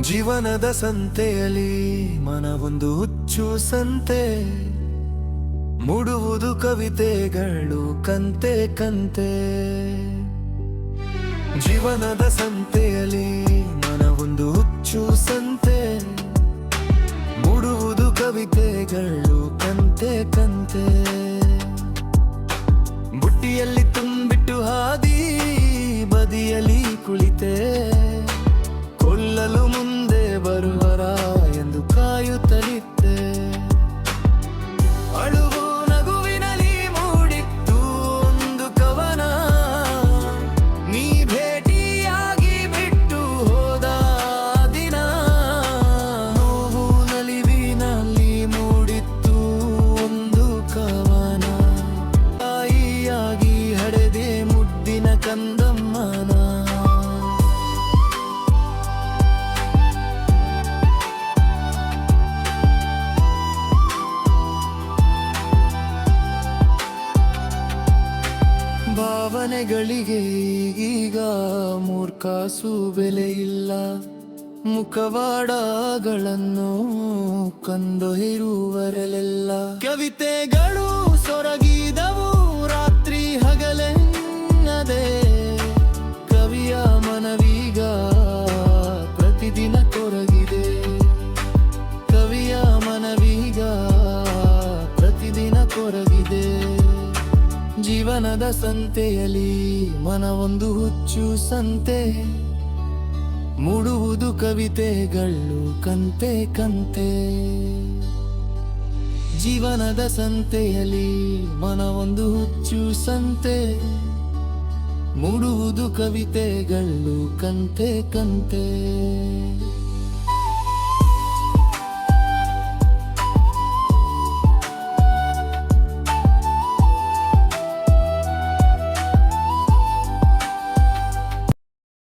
ಜೀವನದ ಸಂತೆಯಲ್ಲಿ ಮನವೊಂದು ಹುಚ್ಚು ಸಂತೆ, ಮೂಡುವುದು ಕವಿತೆಗಳು ಕಂತೆ ಕಂತೆ. ಜೀವನದ ಸಂತೆಯಲ್ಲಿ ಮನವೊಂದು ಹುಚ್ಚು ಸಂತೆ, ಮೂಡುವುದು ಕವಿತೆಗಳು ಕಂತೆ ಕಂತೆ. ಬುಟ್ಟಿಯಲ್ಲಿ ತುಂಬಿಟ್ಟು ಹಾದಿ ಬದಿಯಲ್ಲಿ ಕುಳಿತೆ, ಕೊಲ್ಲಲು ಮುಂದೆ ಬರುವರ ಎಂದು ಕಾಯುತ್ತಲಿದ್ದೆ. ಅಳುವು ನಗುವಿನಲ್ಲಿ ಮೂಡಿತ್ತು ಒಂದು ಕವನ, ನೀ ಭೇಟಿಯಾಗಿ ಬಿಟ್ಟು ಹೋದ ದಿನ. ನೋವು ನಲಿವಿನಲ್ಲಿ ಮೂಡಿತ್ತು ಒಂದು ಕವನ, ತಾಯಿಯಾಗಿ ಹಡೆದೆ ಮುದ್ದಿನ ಕಂದಮ್ಮನ. ಭಾವನೆಗಳಿಗೆ ಈಗ ಮೂರ್ಖಾಸು ಬೆಲೆ ಇಲ್ಲ, ಮುಖವಾಡಗಳನ್ನು ಕಂದೊಯ್ಯುವರೆಲ್ಲ. ಕವಿತೆಗಳು ಸೊರಗಿದವು ರಾತ್ರಿ ಹಗಲೆನ್ನದೆ, ಕವಿಯ ಮನವೀಗ ಪ್ರತಿದಿನ ಕೊರಗಿದೆ. ಕವಿಯ ಮನವೀಗ ಪ್ರತಿದಿನ ಕೊರಗಿದೆ. ಜೀವನದ ಸಂತೆಯಲ್ಲಿ ಮನವೊಂದು ಹುಚ್ಚು ಸಂತೆ, ಮೂಡುವುದು ಕವಿತೆಗಳು ಕಂತೆ ಕಂತೆ. ಜೀವನದ ಸಂತೆಯಲ್ಲಿ ಮನವೊಂದು ಹುಚ್ಚು ಸಂತೆ, ಮೂಡುವುದು ಕವಿತೆಗಳು ಕಂತೆ ಕಂತೆ.